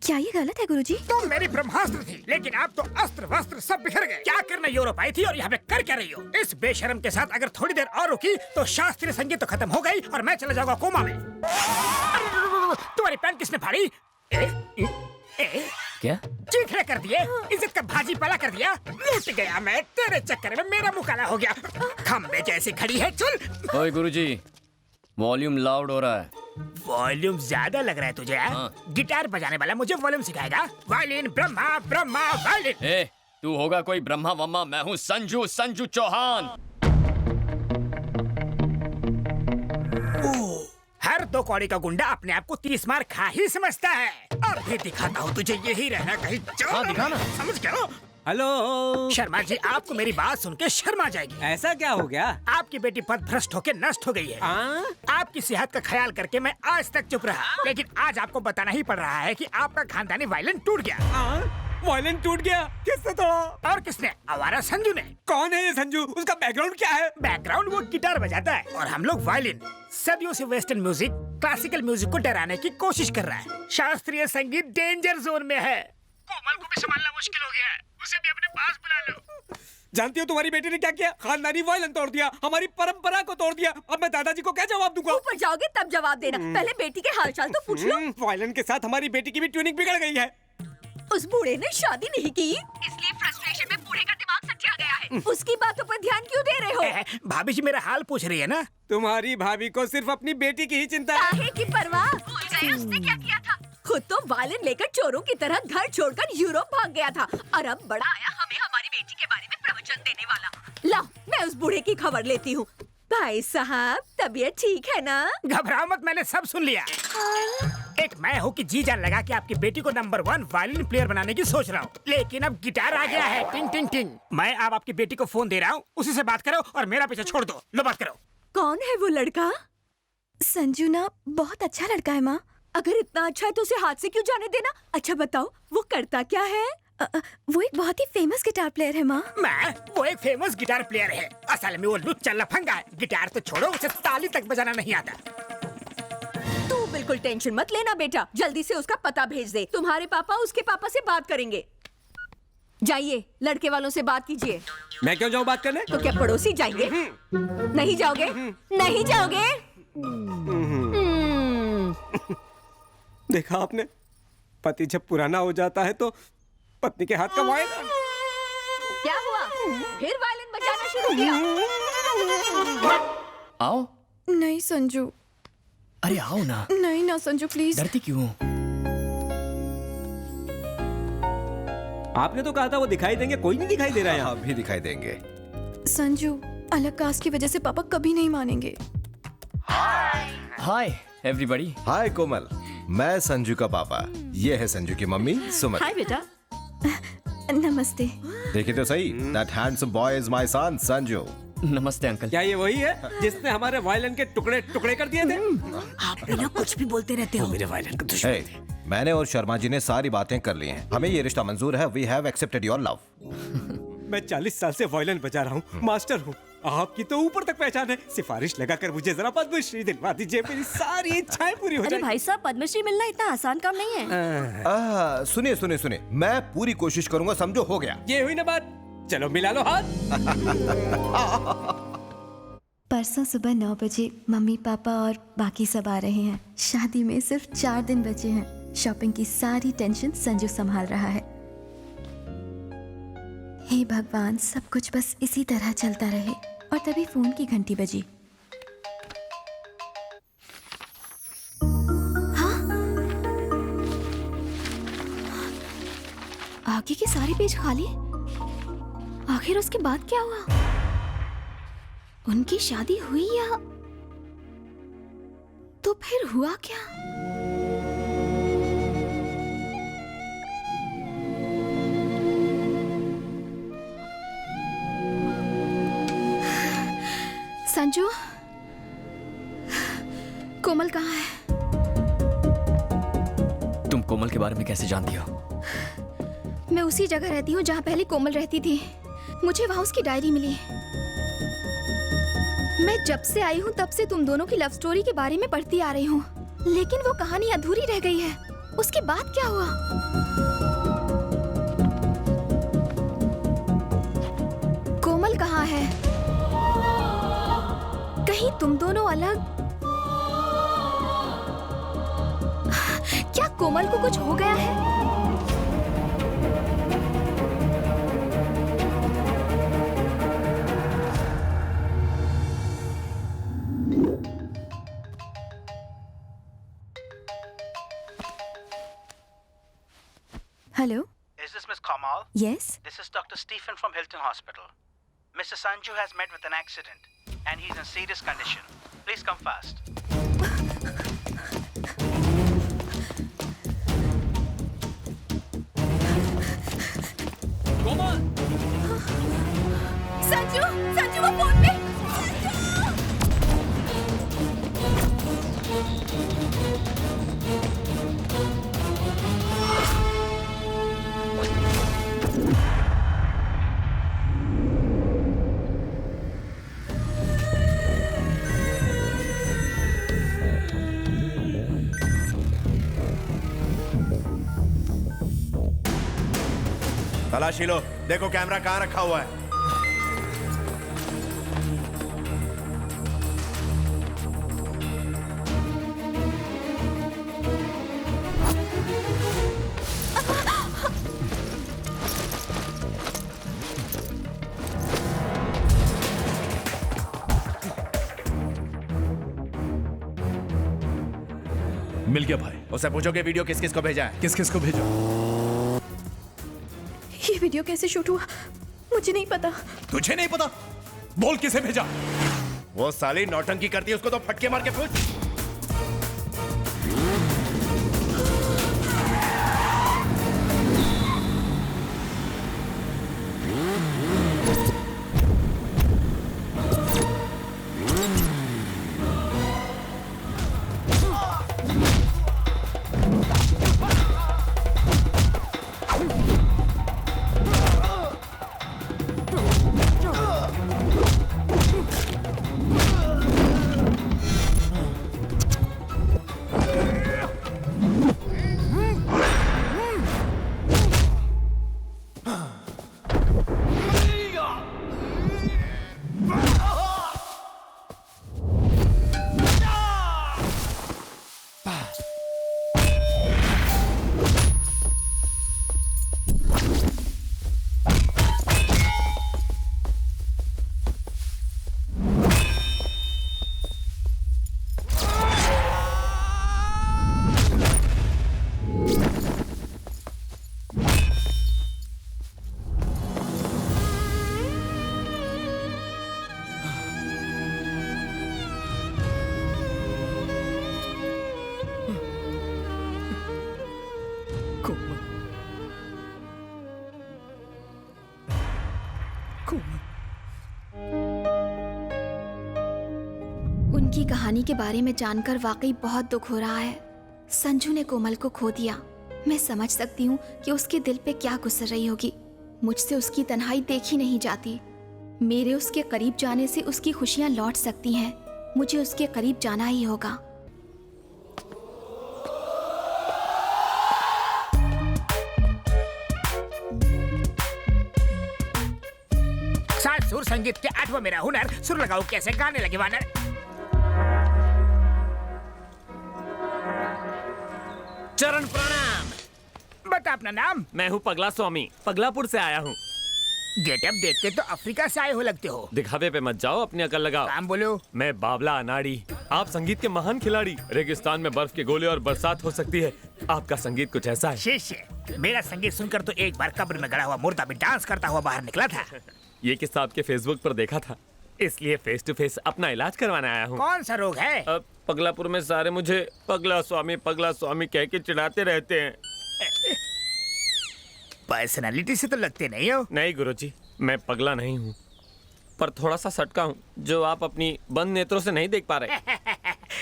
क्या ये गलत है गुरुजी? तुम मेरी ब्रह्मास्त्र थी, लेकिन आप तो अस्त्र वस्त्र सब बिखर गए। क्या करने यूरोप आई थी और यहाँ पे कर क्या रही हो? इस बेशरम के साथ अगर थोड़ी देर और रुकी तो शास्त्रीय संगीत तो खत्म हो गई और मैं चला जाऊंगा कोमा में। तुम्हारी पैंट किसने फाड़ी? क्या चीखने कर दिए, इज्जत का भाजी पाला कर दिया। लूट गया मैं तेरे चक्कर में, मेरा मुंह काला हो गया। खम्बे जैसी खड़ी है, चल। ओए गुरुजी, वॉल्यूम लाउड हो रहा है। वॉल्यूम ज्यादा लग रहा है तुझे? गिटार बजाने वाला मुझे वॉल्यूम सिखाएगा? Violin Brahma Brahma violin. ए, तू होगा कोई ब्रह्मा वम्मा, मैं हूँ संजू चौहान। हर 2 कौड़ी का गुंडा अपने आप को 30 मार खा ही समझता है। अब भी दिखाता हूँ तुझे, यही रहना कहीं हाँ, दिखाना। समझ गया? हेलो शर्मा जी, आपको मेरी बात सुन के शर्मा जाएगी। ऐसा क्या हो गया? आपकी बेटी पद भ्रष्ट होकर नष्ट हो गई है। आपकी सेहत का ख्याल करके मैं आज तक चुप रहा, लेकिन आज आपको बताना ही पड़ रहा है कि आपका खानदानी वायलेंस टूट गया। वायलिन टूट गया? किसने तोड़ा? और किसने? आवारा संजू ने। कौन है ये संजू? उसका बैकग्राउंड क्या है? बैकग्राउंड वो गिटार बजाता है और हम लोग वायलिन। सदियों से वेस्टर्न म्यूजिक क्लासिकल म्यूजिक को डराने की कोशिश कर रहा है। शास्त्रीय संगीत डेंजर जोन में है। कोमल को भी संभालना मुश्किल हो गया है, उसे भी अपने पास बुला लो। जानती हो तुम्हारी बेटी ने क्या किया? खानदानी वायलिन तोड़ दिया, हमारी परंपरा को तोड़ दिया। अब मैं दादाजी को क्या जवाब दूंगा? ऊपर जाओगे तब जवाब देना, पहले बेटी के हालचाल तो पूछ लो। वायलिन के साथ हमारी बेटी की भी ट्यूनिंग बिगड़ गई है। उस बूढ़े ने शादी नहीं की, इसलिए फ्रस्ट्रेशन में बूढ़े का दिमाग सटिया गया है। उसकी बातों पर ध्यान क्यों दे रहे हो? भाभी जी मेरा हाल पूछ रही है ना? तुम्हारी भाभी को सिर्फ अपनी बेटी की ही चिंता है। काहे की परवाह? भूल गए उसने क्या किया था? खुद तो वायलिन लेकर चोरों की तरह घर छोड़कर यूरोप भाग गया था, और अब बड़ा आया हमें हमारी बेटी के बारे में प्रवचन देने वाला। लाओ, मैं उस बूढ़े की खबर लेती हूँ। भाई साहब, तबीयत ठीक है ना? घबराओ मत, मैंने सब सुन लिया। एक मैं हूँ कि जी जान लगा कि आपकी बेटी को नंबर 1 वायलिन प्लेयर बनाने की सोच रहा हूँ, लेकिन अब गिटार आ गया है। टिंग टिंग टिंग। मैं अब आपकी बेटी को फोन दे रहा हूँ, उसी से बात करो और मेरा पीछे छोड़ दो। लो बात करो। कौन है वो लड़का? संजू ना बहुत अच्छा लड़का है माँ। अगर इतना अच्छा है तो उसे हाथ से क्यों जाने देना? अच्छा बताओ, वो करता क्या है? वो एक बहुत ही फेमस गिटार प्लेयर है माँ। वो एक फेमस गिटार प्लेयर है। असल में वो लुच्चा लफंगा है। गिटार तो छोड़ो, उसे ताली तक बजाना नहीं आता। तू बिल्कुल टेंशन मत लेना बेटा, जल्दी से उसका पता भेज दे। तुम्हारे पापा उसके पापा से बात करेंगे। जाइए, लड़के वालों से बात कीजिए। मैं क्यों जाऊँ बात करने? तो क्या पड़ोसी जाएंगे? नहीं जाओगे? नहीं जाओगे? देखा आपने, पति जब पुराना हो जाता है तो पत्नी के हाथ का वायलिन। क्या हुआ? फिर वायलिन बजाना शुरू किया? आओ। नहीं संजू। अरे आओ ना। नहीं ना संजू, प्लीज। डरती क्यों? आपने तो कहा था वो दिखाई देंगे, कोई नहीं दिखाई दे रहा है यहाँ। भी दिखाई देंगे। संजू, अलग कास्ट की वजह से पापा कभी नहीं मानेंगे। Hi everybody. हाय कोमल, मैं संजू का पापा, ये है संजू की मम्मी सुमन। हाय बेटा। नमस्ते। देखिए तो सही, that handsome boy is my son Sanju. नमस्ते अंकल। क्या ये वही है जिसने हमारे वायलिन के टुकड़े टुकड़े कर दिए थे? आप बिना कुछ भी बोलते रहते हो। मेरे वायलिन का दुश्मन थे। मैंने और शर्मा जी ने सारी बातें कर ली हैं। हमें ये रिश्ता मंजूर है। We have accepted your love. मैं 40 साल से वायलिन बजा रहा हूँ, मास्टर हूँ। आपकी तो ऊपर तक पहचान है। सिफारिश लगाकर मुझे जरा पद्मश्री दिलवा दीजिए, मेरी सारी इच्छाएं पूरी हो जाएंगी। भाई साहब, पद्मश्री मिलना इतना आसान काम नहीं है। सुनिए सुनिए सुनिए, मैं पूरी कोशिश करूंगा। समझो, हो गया। ये हुई ना बात, चलो मिला लो हाथ। परसों सुबह 9 बजे मम्मी पापा और बाकी सब आ रहे हैं। शादी में सिर्फ 4 दिन बचे हैं। शॉपिंग की सारी टेंशन संजू संभाल रहा है। हे भगवान, सब कुछ बस इसी तरह चलता रहे। और तभी फोन की घंटी बजी। हाँ? आगे के सारे पेज खाली। आखिर उसके बाद क्या हुआ? उनकी शादी हुई या तो फिर हुआ क्या? संजू, कोमल कहाँ है? तुम कोमल के बारे में कैसे जानती हो? मैं उसी जगह रहती हूँ जहाँ पहले कोमल रहती थी। मुझे वहाँ उसकी डायरी मिली। मैं जब से आई हूँ तब से तुम दोनों की लव स्टोरी के बारे में पढ़ती आ रही हूँ, लेकिन वो कहानी अधूरी रह गई है। उसके बाद क्या हुआ? कोमल कहाँ है? कहीं तुम दोनों अलग? क्या कोमल को कुछ हो गया है? Hello? Is this Miss Kamal? Yes? This is Dr. Stephen from Hilton Hospital. Mr. Sanju has met with an accident and he's in serious condition. Please come fast. Sanju, Sanju वो फोन पे। तलाशी लो, देखो कैमरा कहाँ रखा हुआ है। मिल गया भाई। उसे पूछो कि वीडियो किस किस को भेजा है। किस किस को भेजा? ये वीडियो कैसे शूट हुआ? मुझे नहीं पता। तुझे नहीं पता? बोल किसे भेजा? वो साली नौटंकी करती है, उसको तो फटके मार के पूछ। उनकी कहानी के बारे में जानकर वाकई बहुत दुख हो रहा है। संजू ने कोमल को खो दिया। मैं समझ सकती हूँ कि उसके दिल पे क्या गुजर रही होगी। मुझसे उसकी तन्हाई देखी नहीं जाती। मेरे उसके करीब जाने से उसकी खुशियाँ लौट सकती हैं। मुझे उसके करीब जाना ही होगा। साथ सुर संगीत के 8वां मेरा हुनर, सुर लगाओ कैसे गाने लगे वानर। चरण प्रणाम। बता अपना नाम। मैं हूँ पगला स्वामी, पगलापुर से आया हूँ। गेटअप देखते तो अफ्रीका से आए हो लगते हो। दिखावे पे मत जाओ, अपनी अकल लगाओ। काम बोलो। मैं बाबला अनाड़ी, आप संगीत के महान खिलाड़ी। रेगिस्तान में बर्फ के गोले और बरसात हो सकती है, आपका संगीत कुछ ऐसा है। शिष्य, मेरा संगीत सुनकर तो एक बार कब्र में गड़ा हुआ मुर्दा भी डांस करता हुआ बाहर निकला था। ये किस्सा आपके फेसबुक पर देखा था, इसलिए फेस टू फेस अपना इलाज करवाने आया हूँ। कौन सा रोग है? पगलापुर में सारे मुझे पगला स्वामी कह के चिढ़ाते रहते हैं। पर्सनालिटी से तो लगते नहीं हो। नहीं गुरुजी, मैं पगला नहीं हूँ, पर थोड़ा सा सटका हूँ जो आप अपनी बंद नेत्रों से नहीं देख पा रहे।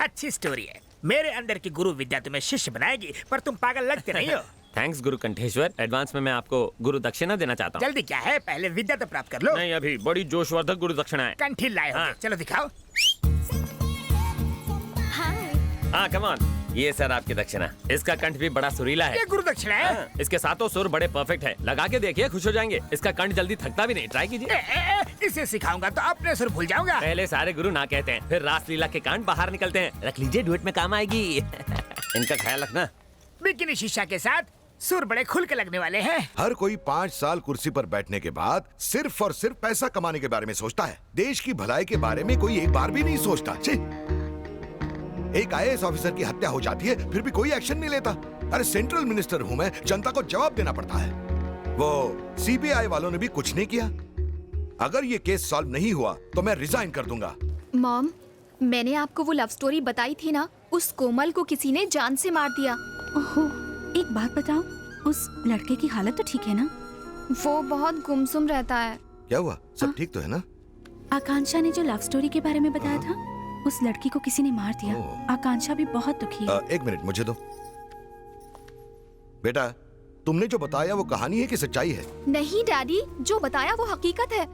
अच्छी स्टोरी है। मेरे अंदर की गुरु विद्या तुम्हें शिष्य बनाएगी, पर तुम पागल लगते नहीं हो। थैंक्स गुरु कंठेश्वर। एडवांस में मैं आपको गुरु दक्षिणा देना चाहता हूँ। जल्दी क्या है, पहले विद्या तो प्राप्त कर लो। नहीं, अभी बड़ी जोशवर्धक गुरु दक्षिणा है। कंठी लाए होंगे। हाँ। चलो दिखाओ। हाय। हाँ, कम ऑन। ये सर आपकी दक्षिणा। इसका कंठ भी बड़ा सुरीला है। ये गुरु दक्षिणा है। हाँ, इसके सातों सुर बड़े परफेक्ट है। लगा के देखिए, खुश हो जाएंगे। इसका कंठ जल्दी थकता भी नहीं, ट्राई कीजिए। इसे सिखाऊंगा तो अपने सुर भूल जाऊंगा। पहले सारे गुरु ना कहते हैं, फिर रासलीला के कांड बाहर निकलते हैं। रख लीजिए, डुएट में काम आएगी। इनका ख्याल रखना। बिकिनी शीशा के साथ सुर बड़े खुल के लगने वाले हैं। हर कोई 5 साल कुर्सी पर बैठने के बाद सिर्फ और सिर्फ पैसा कमाने के बारे में सोचता है। देश की भलाई के बारे में कोई एक बार भी नहीं सोचता। छी! एक IAS ऑफिसर की हत्या हो जाती है, फिर भी कोई एक्शन नहीं लेता। अरे सेंट्रल मिनिस्टर हूं मैं, जनता को जवाब देना पड़ता है। वो CBI वालों ने भी कुछ नहीं किया। अगर ये केस सॉल्व नहीं हुआ तो मैं रिजाइन कर दूंगा। मॉम, मैंने आपको वो लव स्टोरी बताई थी ना, उस कोमल को किसी ने जान से मार दिया। ओहो, एक बात बताओ, उस लड़के की हालत तो ठीक है ना? वो बहुत गुमसुम रहता है। क्या हुआ? सब ठीक तो है ना? आकांक्षा ने जो लव स्टोरी के बारे में बताया था, उस लड़की को किसी ने मार दिया। आकांक्षा भी बहुत दुखी है। एक मिनट मुझे दो। बेटा, तुमने जो बताया वो कहानी है कि सच्चाई है? नहीं डैडी, जो बताया वो हकीकत है।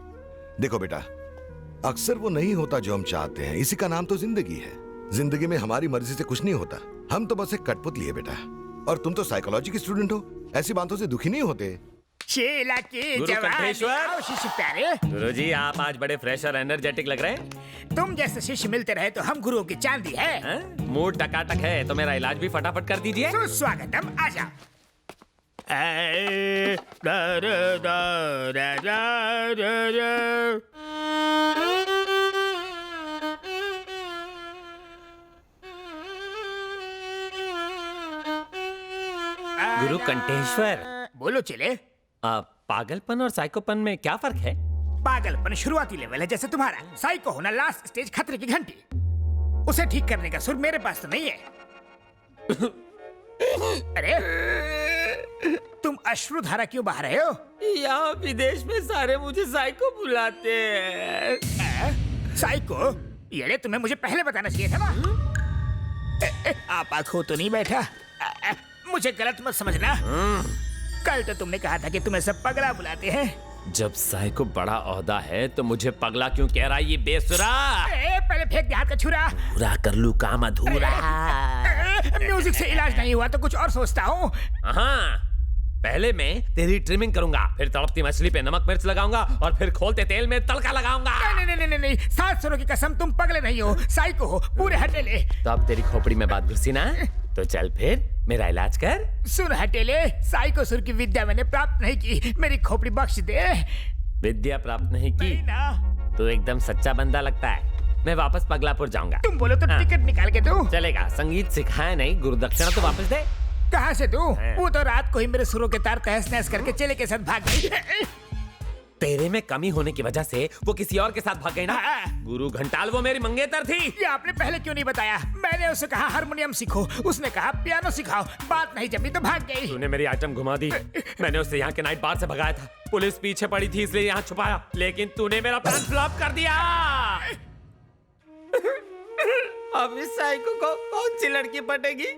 देखो बेटा, अक्सर वो नहीं होता जो हम चाहते हैं। इसी का नाम तो जिंदगी है। जिंदगी में हमारी मर्जी से कुछ नहीं होता। हम तो बस एक कठपुतली है बेटा। और तुम तो साइकोलॉजी की स्टूडेंट हो, ऐसी बातों से दुखी नहीं होते। शीला की गुरु कंठेश्वर। आओ शिष्य प्यारे। गुरुजी, आप आज बड़े फ्रेश और एनर्जेटिक लग रहे हैं। तुम जैसे शिष्य मिलते रहे तो हम गुरुओं की चांदी है। मूड टकाटक है तो मेरा इलाज भी फटाफट कर दीजिए। सुस्वागतम, आजा। गुरु कंठेश्वर, बोलो चले। पागलपन और साइकोपन में क्या फर्क है? पागलपन शुरुआती लेवल है जैसे तुम्हारा। साइको होना लास्ट स्टेज, खतरे की घंटी। उसे ठीक करने का सुर मेरे पास तो नहीं है। अरे तुम अश्रुधारा क्यों बहा रहे हो? यहाँ विदेश में सारे मुझे साइको बुलाते हैं। साइको? ये तुम्हें मुझे पहले बताना चाहिए था ना। आप आंखों तो नहीं बैठा। मुझे गलत मत समझना। कल तो तुमने कहा था कि तुम्हें सब पगला बुलाते हैं। जब साइको बड़ा ओहदा है तो मुझे पगला क्यों कह रहा है ये बेसुरा? पहले फेंक दे हाथ का छुरा। पूरा कर लूं काम अधूरा। म्यूजिक से इलाज नहीं हुआ तो कुछ और सोचता हूँ। हाँ, पहले मैं तेरी ट्रिमिंग करूंगा, फिर तड़पती मछली पे नमक मिर्च लगाऊंगा और फिर खोलते तेल में तड़का लगाऊंगा। नहीं, 7 सुरों की कसम, तुम पगले नहीं हो, साइको हो, पूरे हटेले। तो अब तेरी खोपड़ी में बात घुसी ना, तो चल फिर मेरा इलाज कर। सुन हटेले, साइको सुर की विद्या मैंने प्राप्त नहीं की, मेरी खोपड़ी बख्श दे। विद्या प्राप्त नहीं की ना। तो एकदम सच्चा बंदा लगता है। मैं वापस पगलापुर जाऊंगा। तुम बोलो तो टिकट निकाल के दो। चलेगा, संगीत सिखाया नहीं, गुरु दक्षिणा तो वापस दे। कहाँ से दूं? वो तो रात को ही मेरे सुरों के तार तहस नहस करके चेले के साथ भाग गई। तेरे में कमी होने की वजह से वो किसी और के साथ भाग गई ना। गुरु घंटाल वो मेरी मंगेतर थी। ये आपने पहले क्यों नहीं बताया? मैंने उसे कहा हारमोनियम सीखो, उसने कहा पियानो सिखाओ। बात नहीं जमी तो भाग गई। तूने मेरी आइटम घुमा दी। मैंने उसे यहाँ के नाइट बार से भगाया था। पुलिस पीछे पड़ी थी इसलिए यहाँ छुपाया, लेकिन तूने मेरा प्लान फ्लॉप कर दिया। अब इस साइको को कौन सी लड़की पटेगी?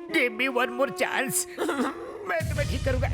Give me one more chance. मैं तुम्हें ठीक करूंगा।